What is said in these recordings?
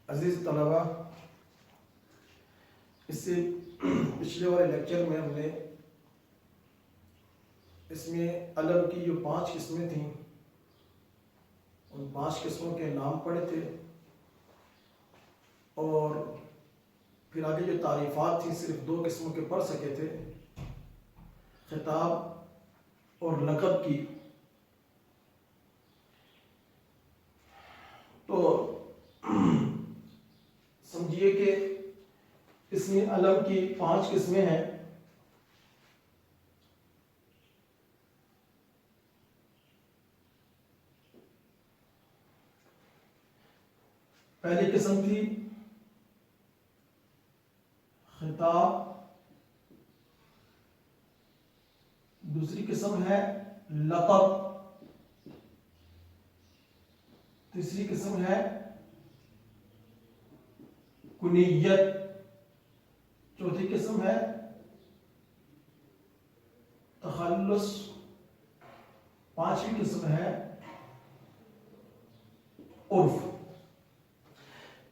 عزیز طلبہ، اس سے پچھلے والے لیکچر میں ہم نے اس میں علم کی جو 5 قسمیں تھیں ان 5 قسموں کے نام پڑھے تھے، اور پھر آگے جو تعریفات تھیں صرف 2 قسموں کے پڑھ سکے تھے، خطاب اور لقب کی۔ تو سمجھیے کہ اس میں علم کی 5 قسمیں ہیں۔ پہلی قسم تھی خطاب، دوسری قسم ہے لقب، تیسری قسم ہے کنیت، چوتھی قسم ہے تخلص، 5ویں قسم ہے عرف۔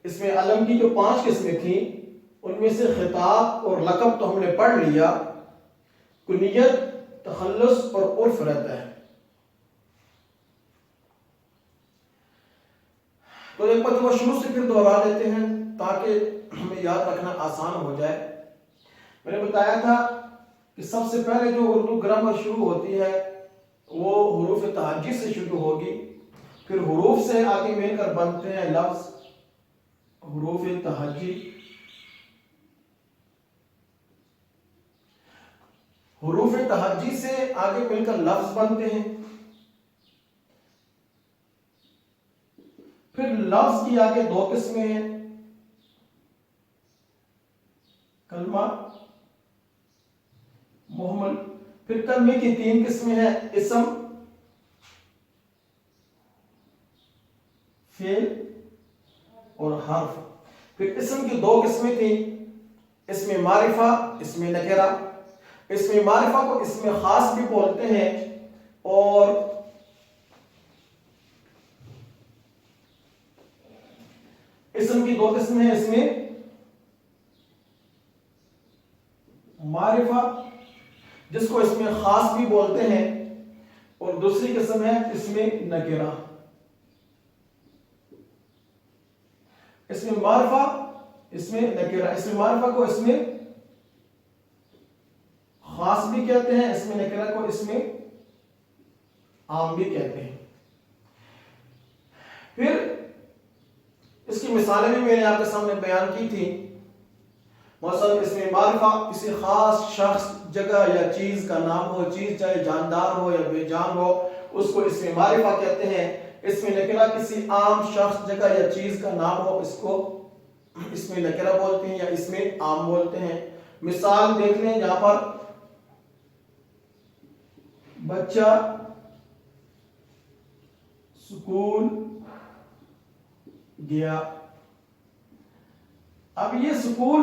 اس میں علم کی جو 5 قسمیں تھیں ان میں سے خطاب اور لقب تو ہم نے پڑھ لیا، کنیت، تخلص اور عرف رہتا ہے۔ تو ایک مرتبہ شروع سے پھر دوہرا لیتے ہیں تاکہ ہمیں یاد رکھنا آسان ہو جائے۔ میں نے بتایا تھا کہ سب سے پہلے جو اردو گرامر شروع ہوتی ہے وہ حروف تہجی سے شروع ہوگی، پھر حروف سے آگے مل کر بنتے ہیں لفظ، حروف تہجی، حروف تہجی سے آگے مل کر لفظ بنتے ہیں، پھر لفظ کی آگے 2 قسمیں ہیں، کلمہ، محمل، پھر کلمے کی 3 قسمیں ہیں، اسم، فعل اور حرف۔ پھر اسم کی 2 قسمیں تھیں، اسم معرفہ، اسم نکرہ۔ اسم معرفہ کو اسم خاص بھی بولتے ہیں، اور اسم کی 2 قسمیں ہیں، اسم معرفہ جس کو اسم خاص بھی بولتے ہیں، اور دوسری قسم ہے اسم نکرہ۔ اسم معرفہ، اسم نکرہ، اسم معرفہ کو اسم خاص بھی کہتے ہیں، اسم نکرہ کو اسم عام بھی کہتے ہیں۔ پھر اس کی مثالیں بھی میں نے آپ کے سامنے بیان کی تھی۔ مثلا اسم معرفہ کسی خاص شخص، جگہ یا چیز کا نام ہو، چیز چاہے جاندار ہو یا بے جان ہو، اس کو اسم معرفہ کہتے ہیں۔ اسم نکرہ کسی عام شخص، جگہ یا چیز کا نام ہو، اس کو اسم نکرہ بولتے ہیں یا اسم عام بولتے ہیں۔ مثال دیکھ لیں یہاں پر، بچہ سکول گیا۔ اب یہ سکول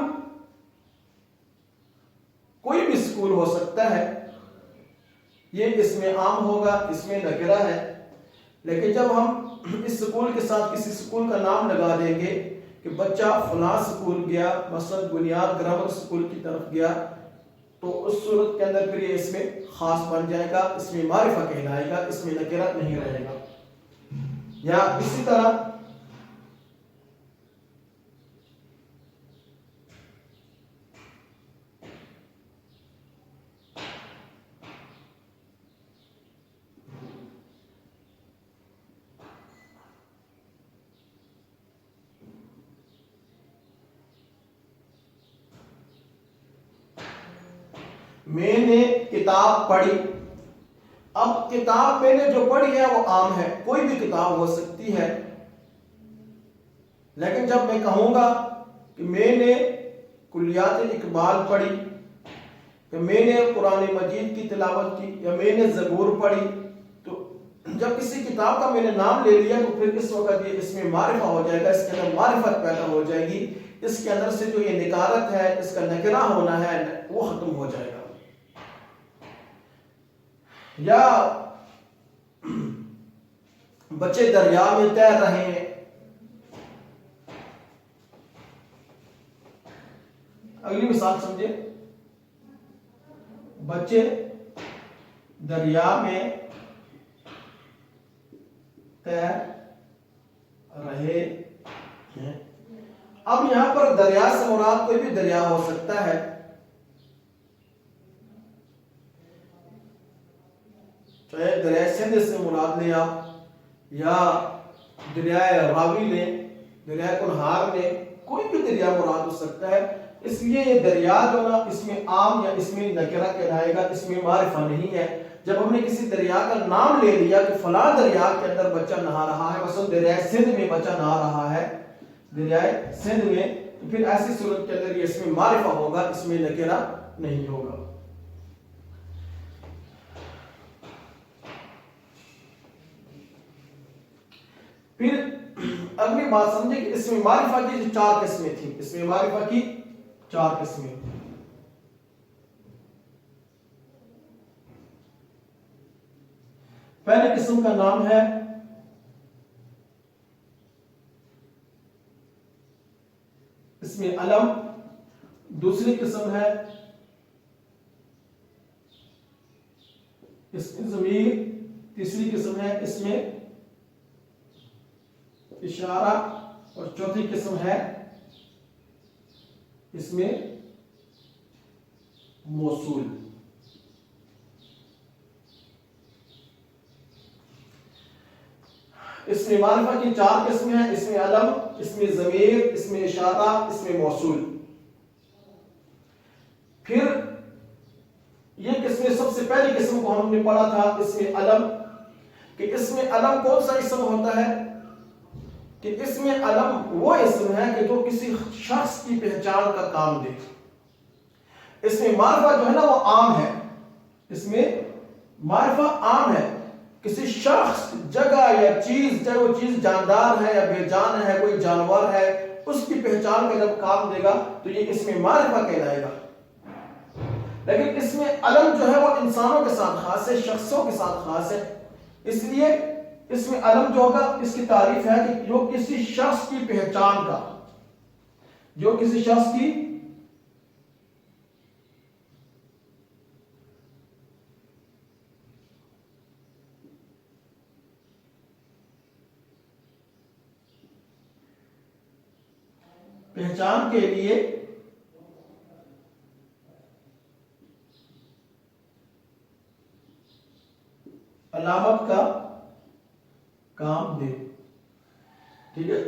کوئی بھی سکول ہو سکتا ہے، یہ اسم عام ہوگا، اسم نکرہ ہے، لیکن جب ہم اس سکول کے ساتھ کسی سکول کا نام لگا دیں گے کہ بچہ فلاں سکول گیا، مثلا بنیاد گرامر سکول کی طرف گیا، تو اس صورت کے اندر پھر یہ اسم خاص بن جائے گا، اسم معرفہ کہلائے گا، اسم نکرہ نہیں رہے گا۔ یا اسی طرح میں نے کتاب پڑھی۔ اب کتاب میں نے جو پڑھی ہے وہ عام ہے، کوئی بھی کتاب ہو سکتی ہے، لیکن جب میں کہوں گا کہ میں نے کلیات اقبال پڑھی، کہ میں نے قرآن مجید کی تلاوت کی، یا میں نے زبور پڑھی، تو جب کسی کتاب کا میں نے نام لے لیا تو پھر اس وقت یہ اسم معرفہ ہو جائے گا، اس کے اندر معرفت پیدا ہو جائے گی، اس کے اندر سے جو یہ نکارت ہے، اس کا نکرہ ہونا ہے، وہ ختم ہو جائے گا۔ یا بچے دریا میں تیر رہے ہیں، اگلی مثال سمجھے، بچے دریا میں تیر رہے ہیں۔ اب یہاں پر دریا سے مراد کوئی بھی دریا ہو سکتا ہے، چاہے دریائے سندھ سے مراد لیں آپ، یا دریائے راوی لیں، دریائے کنہار لیں، کوئی بھی دریا مراد ہو سکتا ہے۔ اس لیے یہ دریا جو نا اس میں عام یا اس میں نکرہ کہلائے گا، اس میں معرفہ نہیں ہے۔ جب ہم نے کسی دریا کا نام لے لیا کہ فلاں دریا کے اندر بچہ نہا رہا ہے، مثلا دریائے سندھ میں بچہ نہا رہا ہے، دریائے سندھ میں، تو پھر ایسی صورت کے اندر یہ اس میں معرفہ ہوگا، اس میں نکرہ نہیں ہوگا۔ پھر اگلی بات سمجھے کہ اس میں معرفہ کی 4 قسمیں تھیں، اس میں معرفہ کی 4 قسمیں۔ پہلے قسم کا نام ہے اس میں علم، دوسری قسم ہے اس میں ضمیر، تیسری قسم ہے اس میں اشارہ، اور چوتھی قسم ہے اس میں موصول۔ اس میں معرفہ کی 4 قسمیں ہیں، اس میں علم، اس میں ضمیر، اس میں اشارہ، اس میں موصول۔ پھر یہ قسمیں، سب سے پہلی قسم کو ہم نے پڑھا تھا اس میں علم، کہ اس میں علم کون سا اسم ہوتا ہے؟ کہ اس میں علم وہ اسم ہے کہ جو کسی شخص کی پہچان کا کام دے۔ اس میں معرفہ جو ہے نا وہ عام ہے، اس میں معرفہ عام ہے، کسی شخص، جگہ یا چیز، چاہے وہ چیز جاندار ہے یا بے جان ہے، کوئی جانور ہے، اس کی پہچان کا جب کام دے گا تو یہ اس میں معرفہ کہلائے گا۔ لیکن اس میں علم جو ہے وہ انسانوں کے ساتھ خاص ہے، شخصوں کے ساتھ خاص ہے، اس لیے اس میں علم جو ہوگا اس کی تعریف ہے کہ جو کسی شخص کی پہچان کا، جو کسی شخص کی پہچان کے لیے علامت کا کام دے، ٹھیک ہے۔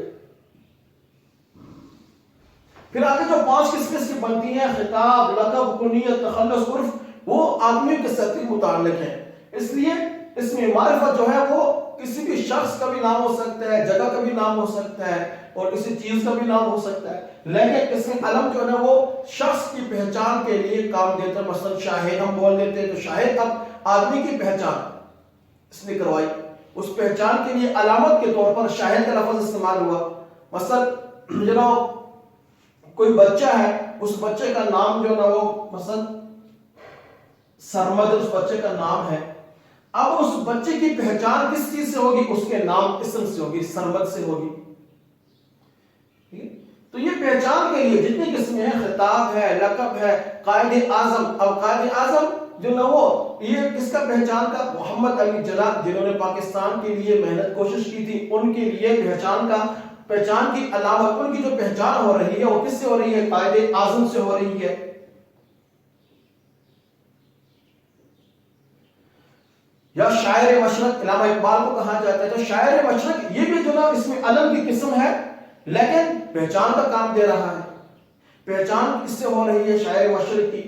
پھر آگے جو 5 قسمیں اس کی بنتی ہیں، خطاب، لقب، کنیت، تخلص، عرف، وہ آدمی کے ساتھ متعلق ہیں۔ اس لیے اس میں معرفت جو ہے وہ کسی بھی شخص کا بھی نام ہو سکتا ہے، جگہ کا بھی نام ہو سکتا ہے، اور کسی چیز کا بھی نام ہو سکتا ہے، لیکن اس میں علم جو ہے وہ شخص کی پہچان کے لیے کام دیتا ہے۔ مثلا شاہد ہم بول دیتے ہیں تو شاہد اب آدمی کی پہچان اس نے کروائی، اس پہچان کے لیے علامت کے طور پر شاہد کا لفظ استعمال ہوا۔ مثلا جناب کوئی بچہ ہے، اس بچے کا نام جو نا وہ مثلا سرمد اس بچے کا نام ہے، اب اس بچے کی پہچان کس چیز سے ہوگی؟ اس کے نام اسم سے ہوگی، سرمد سے ہوگی۔ تو یہ پہچان کے لیے جتنی قسمیں ہیں، خطاب ہے، لقب ہے، قائد اعظم، اب قائد اعظم جو نہ وہ یہ کس کا پہچان کا؟ محمد علی جناح جنہوں نے پاکستان کے لیے محنت کوشش کی تھی، ان کے لیے پہچان کی علامت، ان کی جو پہچان ہو رہی ہے وہ کس سے ہو رہی ہے؟ قائد اعظم سے ہو رہی ہے۔ یا شاعر مشرق، علامہ اقبال کو کہا جاتا ہے، تو شاعر مشرق یہ بھی جو نا اس میں علم کی قسم ہے، لیکن پہچان کا کام دے رہا ہے۔ پہچان کس سے ہو رہی ہے؟ شاعر مشرق کی،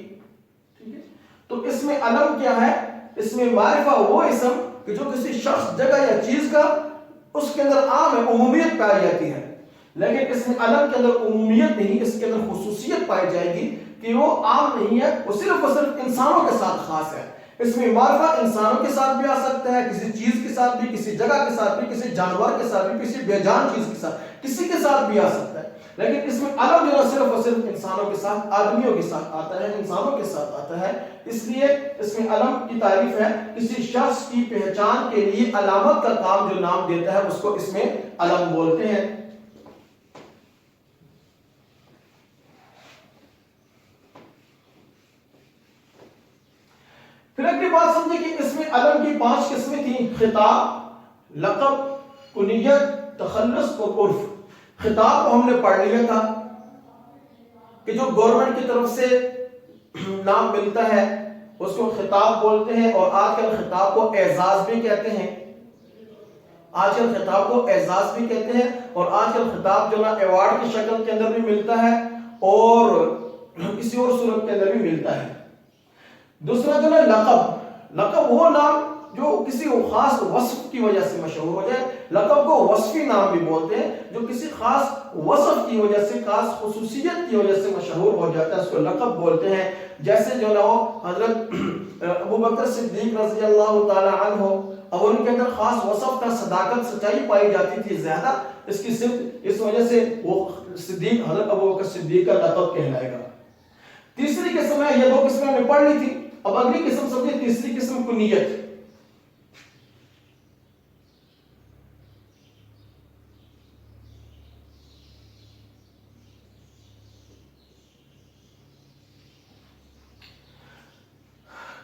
ٹھیک ہے۔ تو اس میں علم کیا ہے؟ اس میں معرفہ وہ اسم کہ جو کسی شخص، جگہ یا چیز کا اس کے اندر عام ہے، عمومیت پائی جاتی ہے، لیکن اس میں علم کے اندر عمومیت نہیں، اس کے اندر خصوصیت پائی جائے گی کہ وہ عام نہیں ہے، وہ صرف انسانوں کے ساتھ خاص ہے۔ اس میں معرفہ انسانوں کے ساتھ بھی آ سکتا ہے، کسی چیز کے ساتھ بھی، کسی جگہ کے ساتھ بھی، کسی جانور کے ساتھ بھی، کسی بے جان چیز کے ساتھ، کسی کے ساتھ بھی آ سکتا ہے، لیکن اس میں علم جو ہے صرف اور صرف انسانوں کے ساتھ، آدمیوں کے ساتھ آتا ہے، انسانوں کے ساتھ آتا ہے۔ اس لیے اس میں علم کی تعریف ہے کسی شخص کی پہچان کے لیے علامت کا کام جو نام دیتا ہے اس کو اس میں علم بولتے ہیں۔ پھر اگلی بات سمجھے کہ اس میں علم کی 5 قسمیں تھیں: خطاب، لقب، کنیت، تخلص اور عرف۔ خطاب کو ہم نے پڑھ لیا تھا کہ جو گورنمنٹ کی طرف سے نام ملتا ہے اس کو خطاب بولتے ہیں، اور آج کل خطاب کو اعزاز بھی کہتے ہیں، آج کل خطاب کو اعزاز بھی کہتے ہیں، اور آج کل خطاب جو نا ایوارڈ کی شکل کے اندر بھی ملتا ہے اور کسی اور صورت کے اندر بھی ملتا ہے۔ دوسرا جو نا لقب، لقب وہ نام جو کسی خاص وصف کی وجہ سے مشہور ہو جائے، لقب کو وصفی نام بھی بولتے ہیں، جو کسی خاص وصف کی وجہ سے، خاص خصوصیت کی وجہ سے مشہور ہو جاتا ہے، اس کو لقب بولتے ہیں۔ جیسے جو نا حضرت ابو بکر صدیق رضی اللہ تعالی عنہ، اور ان کے اندر خاص وصف تھا، صداقت، سچائی پائی جاتی تھی زیادہ، اس کی صرف اس وجہ سے وہ صدیق، حضرت ابو بکر صدیق کا لقب کہلائے گا۔ تیسری قسم ہے، یہ 2 قسمیں ہم نے پڑھ لی تھی، اب اگلی قسم سمجھے، تیسری قسم کنیت۔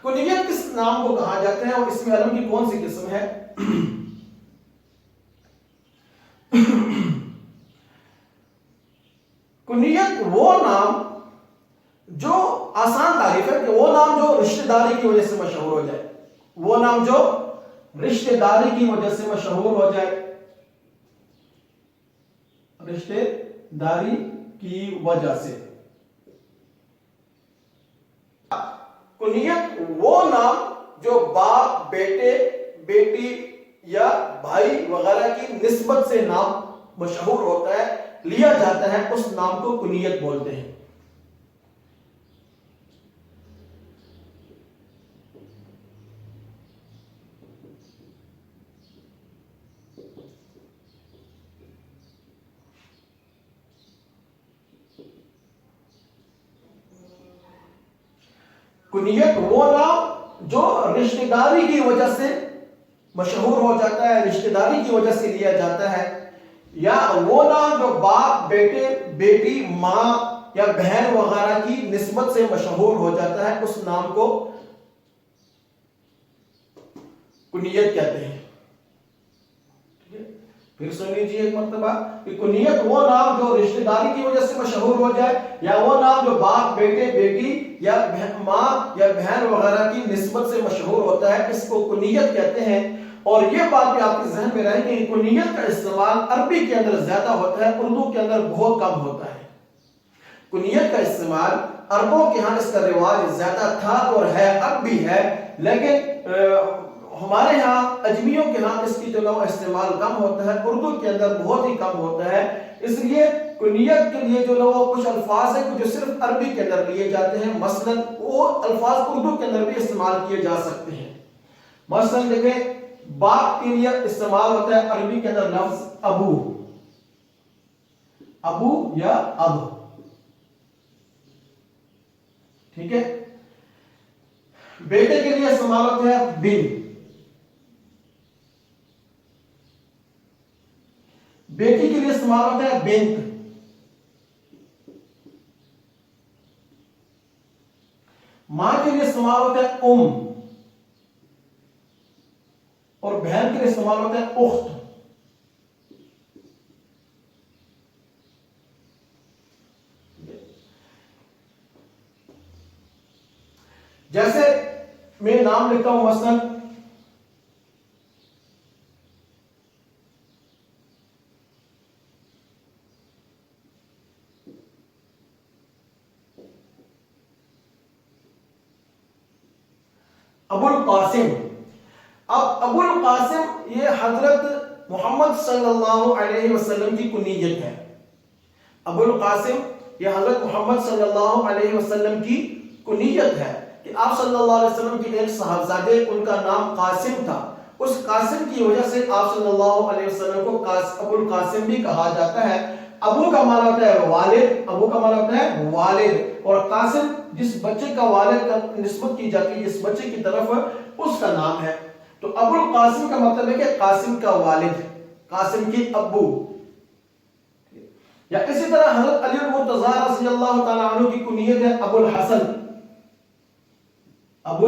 کنیت کس نام کو کہا جاتا ہے اور اس میں علم کی کون سی قسم ہے؟ کنیت وہ نام جو آسان تعریف ہے، کہ وہ نام جو رشتہ داری کی وجہ سے مشہور ہو جائے، وہ نام جو رشتہ داری کی وجہ سے مشہور ہو جائے، رشتہ داری کی وجہ سے۔ کنیت وہ نام جو باپ، بیٹے، بیٹی یا بھائی وغیرہ کی نسبت سے نام مشہور ہوتا ہے، لیا جاتا ہے، اس نام کو کنیت بولتے ہیں۔ کنیت وہ نام جو رشتہ داری کی وجہ سے مشہور ہو جاتا ہے، رشتہ داری کی وجہ سے لیا جاتا ہے، یا وہ نام جو باپ، بیٹے، بیٹی، ماں یا بہن وغیرہ کی نسبت سے مشہور ہو جاتا ہے، اس نام کو کنیت کہتے ہیں۔ پھر سن لیجیے ایک مرتبہ کہ کنیت وہ نام جو رشتہ داری کی وجہ سے مشہور ہو جائے، یا وہ نام جو باپ، بیٹے، بیٹی یا ماں یا بہن وغیرہ کی نسبت سے مشہور ہوتا ہے، اس کو کنیت کہتے ہیں۔ اور یہ بات بھی آپ کے ذہن میں رہے کہ کنیت کا استعمال عربی کے اندر زیادہ ہوتا ہے، اردو کے اندر بہت کم ہوتا ہے۔ کنیت کا استعمال عربوں کے ہاں اس کا رواج زیادہ تھا اور ہے، اب بھی ہے، لیکن ہمارے ہاں اجمیوں کے ہاں اس کی جو استعمال کم ہوتا ہے، اردو کے اندر بہت ہی کم ہوتا ہے۔ اس لیے کنیت کے لیے جو کچھ الفاظ ہیں جو صرف عربی کے اندر لیے جاتے ہیں، مثلا وہ الفاظ اردو کے اندر بھی استعمال کیے جا سکتے ہیں۔ مثلا دیکھیں، باپ کے لیے استعمال ہوتا ہے عربی کے اندر لفظ ابو، ابو یا اب، ٹھیک ہے۔ بیٹے کے لیے استعمال ہوتا ہے بن، بیٹی کے لیے استعمال ہوتا ہے بنت، ماں کے لیے استعمال ہوتا ہے اور بہن کے لیے استعمال ہوتا ہے اخت۔ جیسے میں نام لکھتا ہوں مثلا ابو القاسم۔ اب ابو القاسم یہ حضرت محمد صلی اللہ علیہ وسلم کی کنیت ہے۔ ابو القاسم یہ حضرت محمد صلی اللہ علیہ وسلم کی کنیت ہے کہ آپ صلی اللہ علیہ وسلم کے ایک صاحبزادے، ان کا نام قاسم تھا، اس قاسم کی وجہ سے آپ صلی اللہ علیہ وسلم کو ابو القاسم بھی کہا جاتا ہے۔ ابو کا معنی ہوتا ہے والد، ابو کا معنی ہوتا ہے والد، اور قاسم جس بچے کا والد کا نسبت کی جاتی ہے، جس بچے کی طرف، اس کا نام ہے۔ تو ابو القاسم کا مطلب ہے کہ قاسم کا والد، قاسم کی ابو۔ یا اسی طرح حضرت علی المرتضی رضی اللہ تعالی عنہ کی کنیت ہے ابو الحسن، ابو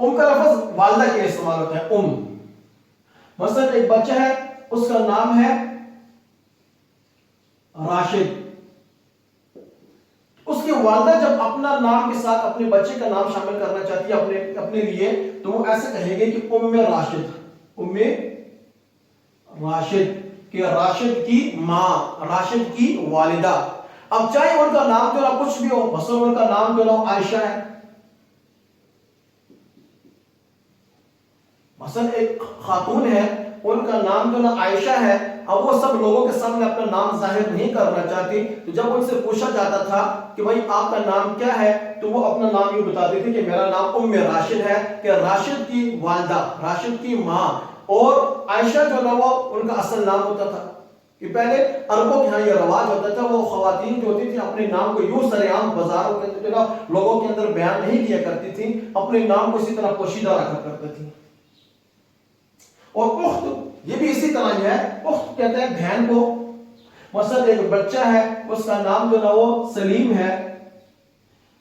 ام کا لفظ والدہ کے استعمال ہوتا ہے، ام. مثلا ایک بچہ ہے، اس کا نام ہے راشد. اس کی والدہ جب اپنا نام کے ساتھ اپنے بچے کا نام شامل کرنا چاہتی ہے اپنے لیے، تو وہ ایسے کہے گی کہ ام راشد، ام راشد، کہ راشد کی ماں، راشد کی والدہ. اب چاہے ان کا نام جو نہ کچھ بھی ہو، مثلا ان کا نام جو نہ عائشہ ہے، مثلا ایک خاتون ہے، ان کا نام جو نہ عائشہ ہے، اب وہ سب لوگوں کے سامنے اپنا نام ظاہر نہیں کرنا چاہتی، تو جب ان سے پوچھا جاتا تھا کہ بھائی آپ کا نام کیا ہے، تو وہ اپنا نام یہ بتاتی تھی کہ میرا نام ام راشد ہے، کہ راشد کی والدہ، راشد کی ماں. اور عائشہ جو نہ وہ ان کا اصل نام ہوتا تھا. کہ پہلے عربوں کے ہاں یہ رواج ہوتا تھا، وہ خواتین جو ہوتی تھی اپنے نام کو یوں سر عام بازاروں کے اندر لوگوں کے اندر بیان نہیں کیا کرتی تھی، اپنے نام کو اسی طرح پوشیدہ رکھا کرتی تھی. اور اخت یہ بھی اسی طرح ہے، اخت کہتے ہیں بہن کو. مثلا ایک بچہ ہے، اس کا نام جو نا وہ سلیم ہے،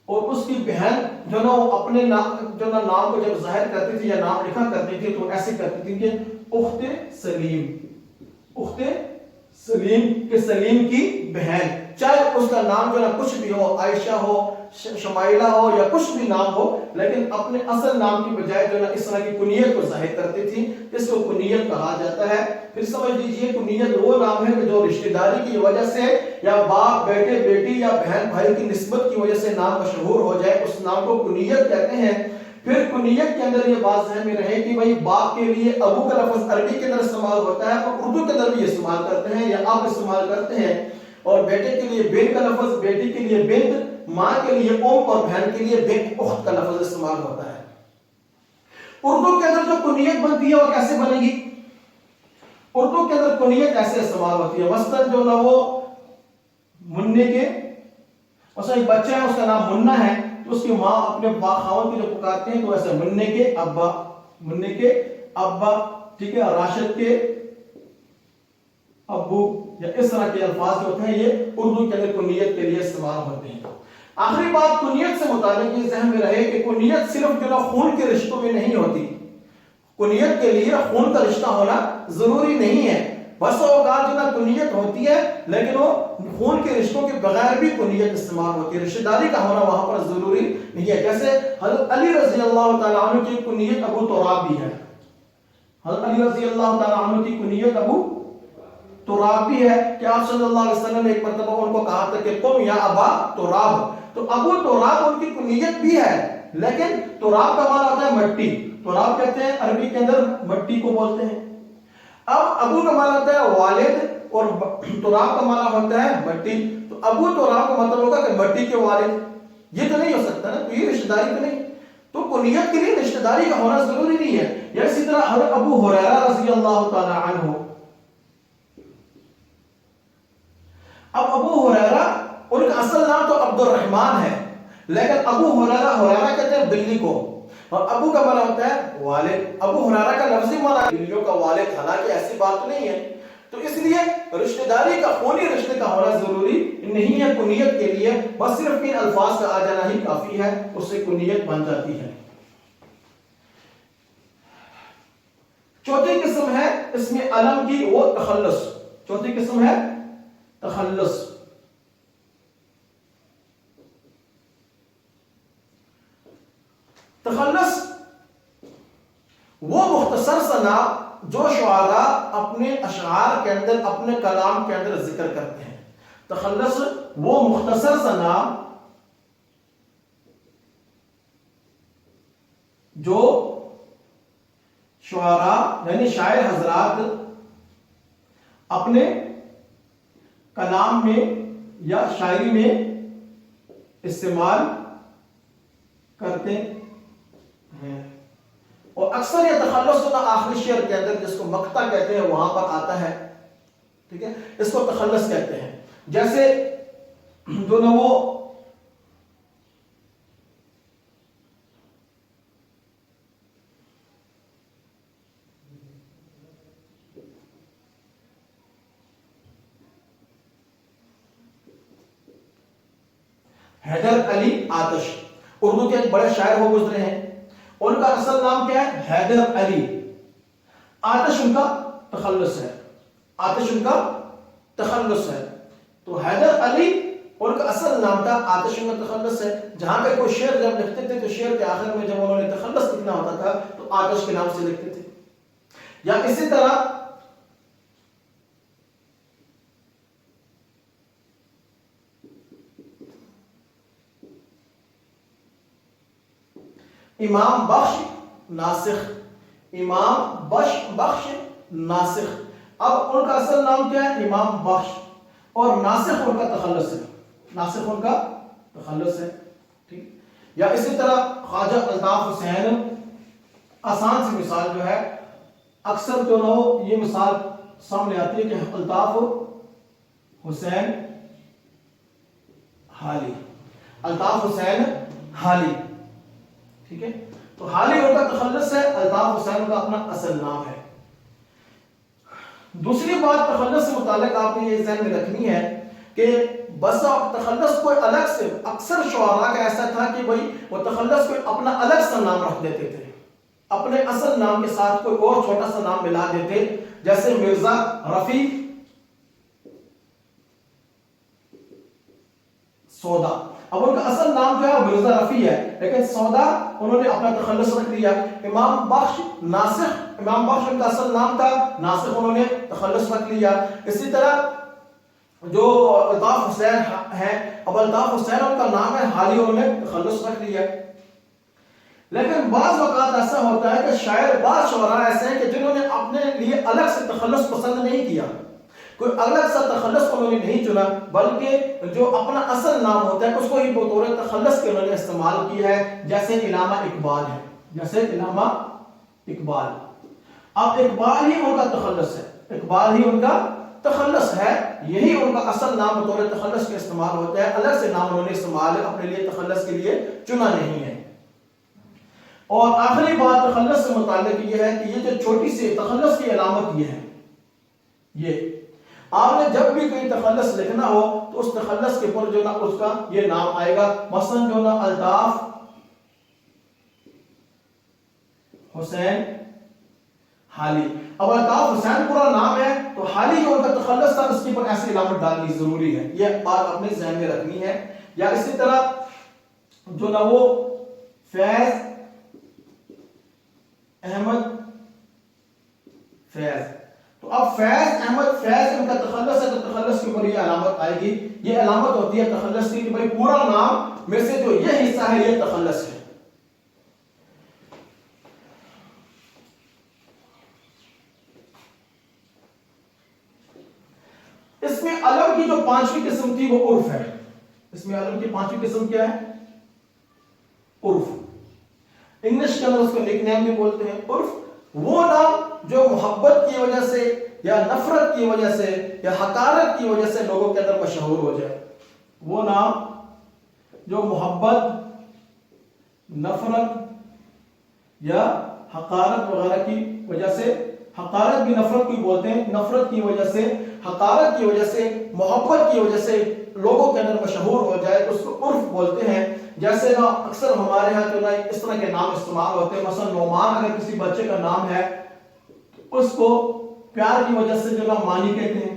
اور اس کی بہن جو نا وہ اپنے نام کو جب ظاہر کرتی تھی یا نام لکھا کرتی تھی تو ایسے کرتی تھی کہ اخت سلیم، اخت سلیم، کہ سلیم کی بہن. چاہے اس کا نام جو نا کچھ بھی ہو، عائشہ ہو، شمائلہ ہو، یا کچھ بھی نام ہو، لیکن اپنے اصل نام کی بجائے جو نا اس طرح کی کنیت کو ظاہر کرتی تھی، اس کو کنیت کہا جاتا ہے. پھر سمجھ لیجئے کنیت وہ نام ہے کہ جو رشتہ داری کی وجہ سے یا باپ بیٹے بیٹی یا بہن بھائی کی نسبت کی وجہ سے نام مشہور ہو جائے، اس نام کو کنیت کہتے ہیں. پھر کنیت کے اندر یہ بات ذہن میں رہے کہ بھائی باپ کے لیے ابو کا لفظ عربی کے اندر استعمال ہوتا ہے، اور اردو کے اندر بھی استعمال کرتے ہیں یا آپ استعمال کرتے ہیں. اور بیٹے کے لیے بن کا لفظ، بیٹی کے لیے بنت، ماں کے لیے ام، اور بہن کے لیے بنت اخت کا لفظ استعمال ہوتا ہے. اردو کے اندر جو کنیت بنتی ہے وہ کیسے بنے گی؟ اردو کے اندر کنیت ایسے استعمال ہوتی ہے. مثلا جو نہ وہ مننے کے، مثلا ایک بچہ ہے اس کا نام منا ہے، تو اس کی ماں اپنے خاوند کو جو پکارتے ہیں تو ایسے مننے کے ابا، مننے کے ابا، ٹھیک ہے، راشد کے ابو، یا اس طرح کے الفاظ جو ہوتے ہیں یہ اردو کے اندر کنیت کے لیے استعمال ہوتے ہیں. آخری بات کنیت سے متعلق یہ ذہن میں رہے کہ کنیت صرف جو نا خون کے رشتوں میں نہیں ہوتی. کنیت کے لیے خون کا رشتہ ہونا ضروری نہیں ہے. بس اوقات جو نا کنیت ہوتی ہے لیکن وہ خون کے رشتوں کے بغیر بھی کنیت استعمال ہوتی ہے، رشتہ داری کا ہونا وہاں پر ضروری نہیں ہے. جیسے حضرت علی رضی اللہ تعالیٰ عنہ کی کنیت ابو تراب بھی ہے. حضرت علی رضی اللہ تعالیٰ عنہ کی کنیت ابو تراب بھی ہے کہ آپ صلی اللہ علیہ وسلم نے ایک مرتبہ ان کو کہا تھا کہ قم یا ابا تراب. تو ابو تراب ان کی کنیت بھی ہے، لیکن تراب کا معنی ہوتا ہے مٹی. تراب کہتے ہیں عربی کے اندر مٹی کو بولتے ہیں. اب ابو کا معنی ہوتا ہے والد اور تراب کا معنی ہوتا ہے مٹی. تو ابو تراب کا مطلب ہوگا کہ مٹی کے والد. یہ تو نہیں ہو سکتا نا، تو یہ رشتہ داری تو نہیں. تو کنیت کے لیے رشتہ داری کا ہونا ضروری نہیں ہے. یا اسی طرح حضرت ابو ہریرہ رضی اللہ تعالی عنہ، اب ابو ہریرہ ان کا اصل نام تو عبد الرحمن ہے، لیکن ابو ہریرہ، ہریرہ کہتے ہیں بلی کو، اور ابو کا معنی ہوتا ہے والد. ابو ہریرہ کا لفظی معنی بلیوں کا والد، حالانکہ ایسی بات نہیں ہے. تو اس لیے رشتہ داری کا، خونی رشتے کا ہونا ضروری نہیں ہے کنیت کے لیے. بس صرف ان الفاظ کا آ جانا ہی کافی ہے، اس سے کنیت بن جاتی ہے. چوتھی قسم ہے اس میں علم کی، وہ تخلص. چوتھی قسم ہے تخلص. تخلص وہ مختصر سا نام جو شعراء اپنے اشعار کے اندر، اپنے کلام کے اندر ذکر کرتے ہیں. تخلص وہ مختصر سا نام جو شعراء یعنی شاعر حضرات اپنے کلام میں یا شاعری میں استعمال کرتے ہیں. اور اکثر یہ تخلص جو آخری شعر کے اندر جس کو مقطع کہتے ہیں وہاں پر آتا ہے. ٹھیک ہے، اس کو تخلص کہتے ہیں. جیسے جو نا وہ حیدر علی آتش اردو کے ایک بڑے شاعر ہو گزرے ہیں. ان کا اصل نام کیا ہے؟ حیدر علی. آتش ان کا تخلص ہے. آتش ان کا تخلص ہے. تو حیدر علی ان کا اصل نام تھا, آتش ان کا تخلص ہے. جہاں پہ کوئی شعر جب لکھتے تھے تو شعر کے آخر میں جب انہوں نے تخلص لکھنا ہوتا تھا تو آتش کے نام سے لکھتے تھے. یا اسی طرح امام بخش ناسخ. امام بخش ناسخ. اب ان کا اصل نام کیا ہے؟ امام بخش, اور ناسخ ان کا تخلص ہے. ناسخ ان کا تخلص ہے. ٹھیک. یا اسی طرح خواجہ الطاف حسین, آسان سی مثال جو ہے, اکثر جو نہ ہو یہ مثال سامنے آتی ہے کہ الطاف حسین حالی. الطاف حسین حالی. ٹھیک ہے. تو حالی ان کا تخلص ہے, الطاف حسین کا اپنا اصل نام ہے. دوسری بات تخلص سے متعلق آپ نے یہ ذہن میں رکھنی ہے کہ بس تخلص کوئی الگ سے, اکثر شعراء کا ایسا تھا کہ بھائی وہ تخلص کوئی اپنا الگ سا نام رکھ دیتے تھے, اپنے اصل نام کے ساتھ کوئی اور چھوٹا سا نام ملا دیتے, جیسے مرزا رفیع سودا. اب ان کا اصل نام جو ہے مرزا رفیع ہے, لیکن سودا انہوں نے اپنا تخلص رکھ دیا. امام بخش ناسخ, امام بخش ان کا اصل نام تھا, ناسخ انہوں نے تخلص رکھ لیا. اسی طرح جو الطاف حسین ہیں, اب الطاف حسین ان کا نام ہے, حالی انہوں نے تخلص رکھ لیا. لیکن بعض اوقات ایسا ہوتا ہے کہ شاعر, بعض شعراء ایسے ہیں کہ جنہوں نے اپنے لیے الگ سے تخلص پسند نہیں کیا, کوئی الگ سا تخلص انہوں نے نہیں چنا, بلکہ جو اپنا اصل نام ہوتا ہے اس کو ہی بطور تخلص کے انہوں نے استعمال کیا ہے. جیسے علامہ اقبال ہے, جیسے علامہ اقبال. اب اقبال ہی ان کا تخلص ہے, اقبال ہی ان کا تخلص ہے, یہی ان کا اصل نام بطور تخلص کے استعمال ہوتا ہے. الگ سے نام انہوں نے استعمال اپنے لیے تخلص کے لیے چنا نہیں ہے. اور آخری بات تخلص سے متعلق یہ ہے کہ یہ جو چھوٹی سی تخلص کی علامت یہ ہے, یہ آپ نے جب بھی کوئی تخلص لکھنا ہو تو اس تخلص کے اوپر جو نا اس کا یہ نام آئے گا. مثلا جو نا الطاف حسین حالی. اب الطاف حسین پورا نام ہے تو حالی جو ان کا تخلص تھا اس کے اوپر ایسی علامت ڈالنی ضروری ہے, یہ بات اپنے ذہن میں رکھنی ہے. یا اسی طرح جو نا وہ فیض احمد فیض, تو اب فیض احمد فیض ان کا تخلص ہے تو تخلص کے اوپر یہ علامت آئے گی. یہ علامت ہوتی ہے تخلص کی کہ بھائی پورا نام میں سے جو یہ حصہ ہے یہ تخلص ہے. اس میں علم کی جو پانچویں قسم تھی وہ عرف ہے. اس میں علم کی پانچویں قسم کیا ہے؟ عرف. انگلش کے اندر اس کو نک نیم بھی بولتے ہیں. عرف وہ نام جو محبت کی وجہ سے یا نفرت کی وجہ سے یا حقارت کی وجہ سے لوگوں کے اندر مشہور ہو جائے. وہ نام جو محبت, نفرت یا حقارت وغیرہ کی وجہ سے, حقارت بھی نفرت کو بولتے ہیں, نفرت کی وجہ سے, حقارت کی وجہ سے, محبت کی وجہ سے لوگوں کے اندر مشہور ہو جائے تو اس کو عرف بولتے ہیں. جیسے نا اکثر ہمارے ہاں جو نا اس طرح کے نام استعمال ہوتے ہیں, مثلا نعمان اگر کسی بچے کا نام ہے تو اس کو پیار کی وجہ سے جو نا مانی کہتے ہیں,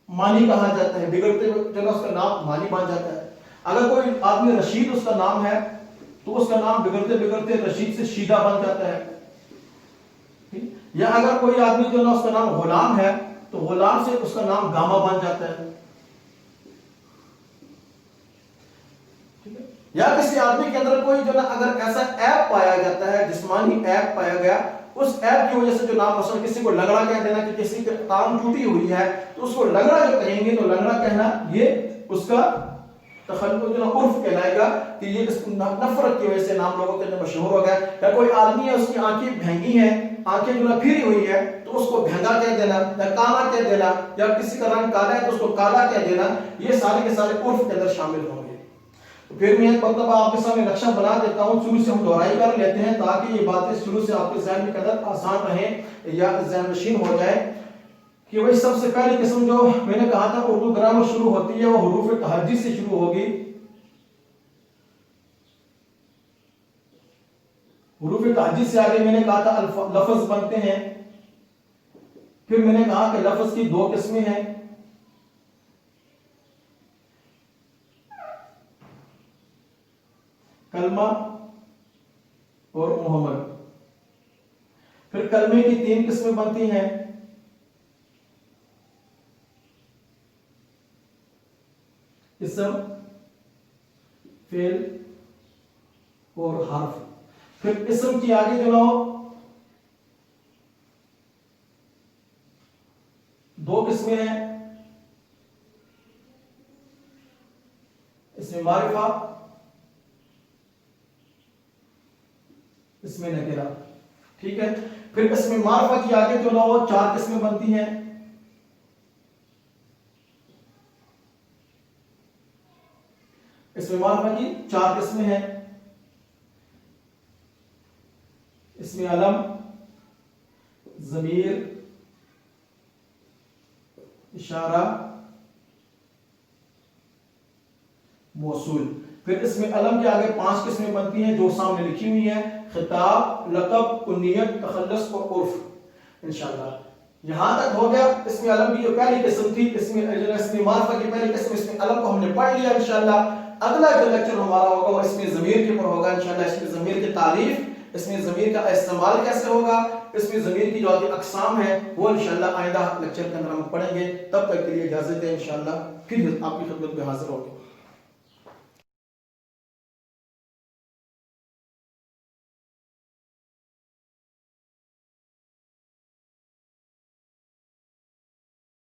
مانی کہا جاتا ہے, بگڑتے جو نا اس کا نام مانی بن جاتا ہے. اگر کوئی آدمی رشید اس کا نام ہے تو اس کا نام بگڑتے بگڑتے رشید سے شیدہ بن جاتا ہے. یا اگر کوئی آدمی جو نا اس کا نام غلام ہے تو غلام سے اس کا نام گاما بن جاتا ہے. یا کسی آدمی کے اندر کوئی جو نا اگر ایسا عیب پایا جاتا ہے, جسمانی عیب پایا گیا, اس عیب کی وجہ سے جو نام, مثلا کسی کو لنگڑا کہہ دینا کہ کسی کی ٹانگ ٹوٹی ہوئی ہے تو اس کو لنگڑا جو کہیں گے تو لنگڑا کہنا یہ اس کا تخلص جو نا عرف کہلائے گا کہ یہ نفرت کی وجہ سے نام لوگوں کے اندر مشہور ہو گیا. یا کوئی آدمی ہے اس کی آنکھیں بھینگی ہیں, آنکھیں جو نا پھری ہوئی ہے تو اس کو بھینگا کہہ دینا یا کالا کہہ دینا, یا کسی کا رنگ کالا ہے تو اس کو کالا کہہ دینا. یہ سارے کے سارے عرف کے اندر شامل ہوں گے. پھر میں ایک مرتبہ آپ کے سامنے نقشہ بنا دیتا ہوں, شروع سے ہم دہرائی کر لیتے ہیں تاکہ یہ باتیں شروع سے آپ کے ذہن میں قدر آسان رہیں یا ذہن نشین ہو جائے. کہ وہی سب سے پہلی قسم جو میں نے کہا تھا اردو گرامر شروع ہوتی ہے وہ حروف تہجی سے شروع ہوگی. حروف تعجیز سے آگے میں نے کہا تھا لفظ بنتے ہیں. پھر میں نے کہا کہ لفظ کی دو قسمیں ہیں. کلمہ اور محمد. پھر کلمے کی تین قسمیں بنتی ہیں. اسم، فعل اور حرف. پھر اسم کی آگے جو دو قسمیں ہیں. اسم معرفہ، اسم نکرہ. ٹھیک ہے. پھر اسم معرفہ کی آگے جو چار قسمیں بنتی ہیں. اسم معرفہ کی چار قسمیں ہیں. اسم علم، ضمیر، اشارہ، موصول. پھر اسم علم کے آگے پانچ قسمیں بنتی ہیں جو سامنے لکھی ہوئی ہیں. خطاب، لقب، کنیت، تخلص اور عرف. انشاءاللہ یہاں تک ہو گیا. اسم علم کی جو پہلی قسم تھی، اسم معرفہ کی پہلی قسم اسم علم کو ہم نے پڑھ لیا. انشاءاللہ اگلا جو لیکچر ہمارا ہوگا وہ اسم ضمیر کے اوپر ہوگا. انشاءاللہ اسم ضمیر کی تعریف، اسم ضمیر کا استعمال کیسے ہوگا، اسم ضمیر کی جو اقسام ہیں وہ انشاءاللہ آئندہ لیکچر کے اندر ہم پڑھیں گے. تب تک کے لیے اجازت ہے. انشاءاللہ پھر آپ کی خدمت میں حاضر ہوں گے.